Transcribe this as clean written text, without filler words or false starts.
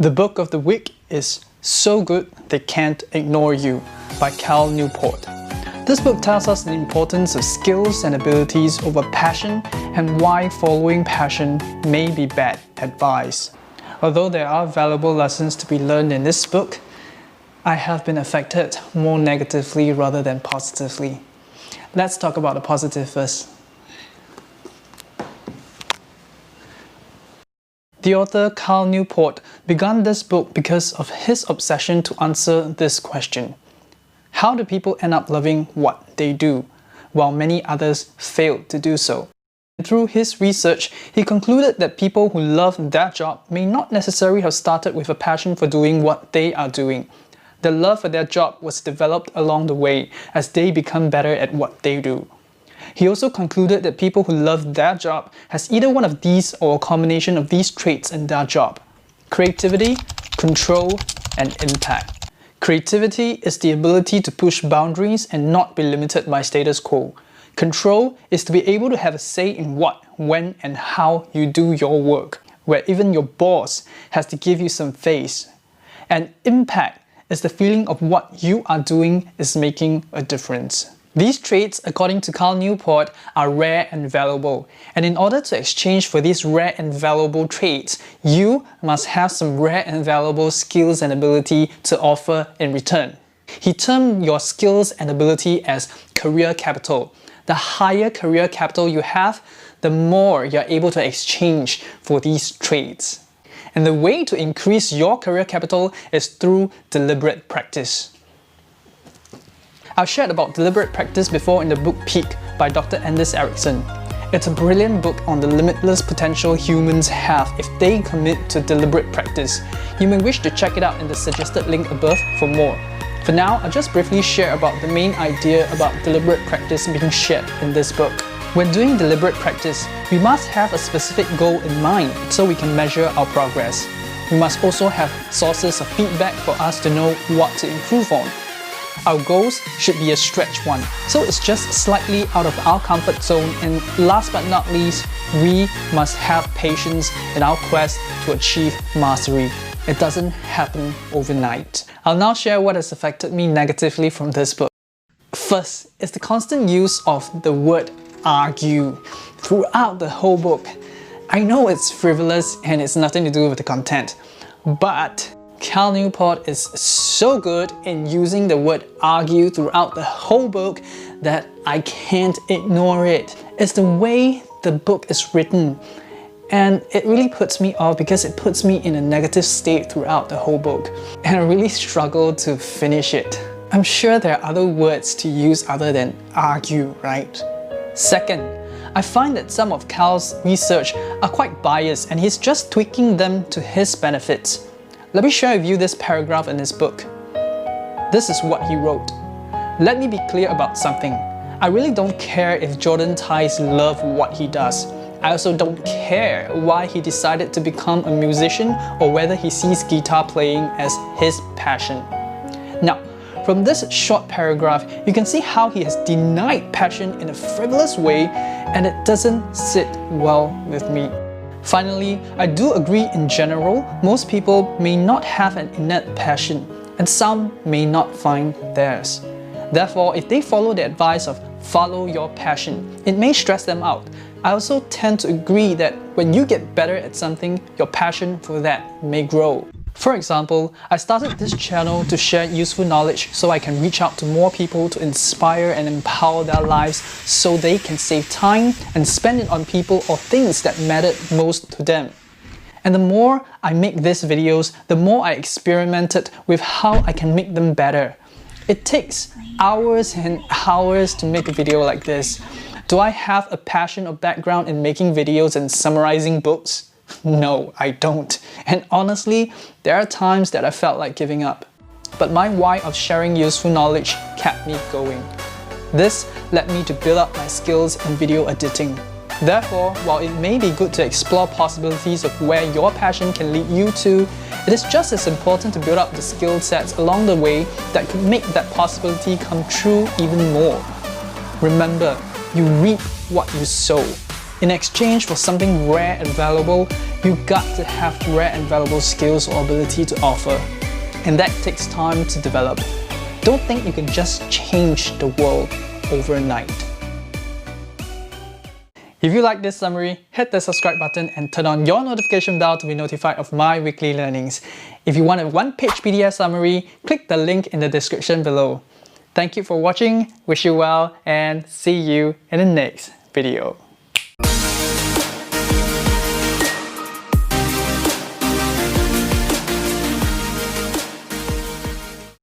The book of the week is So Good They Can't Ignore You by Cal Newport. This book tells us the importance of skills and abilities over passion and why following passion may be bad advice. Although there are valuable lessons to be learned in this book, I have been affected more negatively rather than positively. Let's talk about the positive first. The author Cal Newport began this book because of his obsession to answer this question. How do people end up loving what they do, while many others fail to do so? Through his research, he concluded that people who love their job may not necessarily have started with a passion for doing what they are doing. The love for their job was developed along the way as they become better at what they do. He also concluded that people who love their job has either one of these or a combination of these traits in their job: creativity, control, and impact. Creativity is the ability to push boundaries and not be limited by status quo. Control is to be able to have a say in what, when, and how you do your work, where even your boss has to give you some face. And impact is the feeling of what you are doing is making a difference. These traits, according to Cal Newport, are rare and valuable, and in order to exchange for these rare and valuable traits, you must have some rare and valuable skills and ability to offer in return. He termed your skills and ability as career capital. The higher career capital you have, the more you're able to exchange for these traits. And the way to increase your career capital is through deliberate practice. I've shared about deliberate practice before in the book Peak by Dr. Anders Ericsson. It's a brilliant book on the limitless potential humans have if they commit to deliberate practice. You may wish to check it out in the suggested link above for more. For now, I'll just briefly share about the main idea about deliberate practice being shared in this book. When doing deliberate practice, we must have a specific goal in mind so we can measure our progress. We must also have sources of feedback for us to know what to improve on. Our goals should be a stretch one, so it's just slightly out of our comfort zone, and last but not least, we must have patience in our quest to achieve mastery. It doesn't happen overnight. I'll now share what has affected me negatively from this book. First is the constant use of the word argue throughout the whole book. I know it's frivolous and it's nothing to do with the content, but Cal Newport is so good in using the word argue throughout the whole book that I can't ignore it. It's the way the book is written, and it really puts me off because it puts me in a negative state throughout the whole book, and I really struggle to finish it. I'm sure there are other words to use other than argue, right? Second, I find that some of Cal's research are quite biased and he's just tweaking them to his benefits. Let me share with you this paragraph in his book. This is what he wrote. Let me be clear about something. I really don't care if Jordan Ties love what he does. I also don't care why he decided to become a musician or whether he sees guitar playing as his passion. Now, from this short paragraph, you can see how he has denied passion in a frivolous way, and it doesn't sit well with me. Finally, I do agree in general, most people may not have an innate passion, and some may not find theirs. Therefore, if they follow the advice of follow your passion, it may stress them out. I also tend to agree that when you get better at something, your passion for that may grow. For example, I started this channel to share useful knowledge so I can reach out to more people to inspire and empower their lives so they can save time and spend it on people or things that mattered most to them. And the more I make these videos, the more I experimented with how I can make them better. It takes hours and hours to make a video like this. Do I have a passion or background in making videos and summarizing books? No, I don't. And honestly, there are times that I felt like giving up. But my why of sharing useful knowledge kept me going. This led me to build up my skills in video editing. Therefore, while it may be good to explore possibilities of where your passion can lead you to, it is just as important to build up the skill sets along the way that could make that possibility come true even more. Remember, you reap what you sow. In exchange for something rare and valuable, you got to have rare and valuable skills or ability to offer. And that takes time to develop. Don't think you can just change the world overnight. If you like this summary, hit the subscribe button and turn on your notification bell to be notified of my weekly learnings. If you want a one-page PDF summary, click the link in the description below. Thank you for watching, wish you well, and see you in the next video.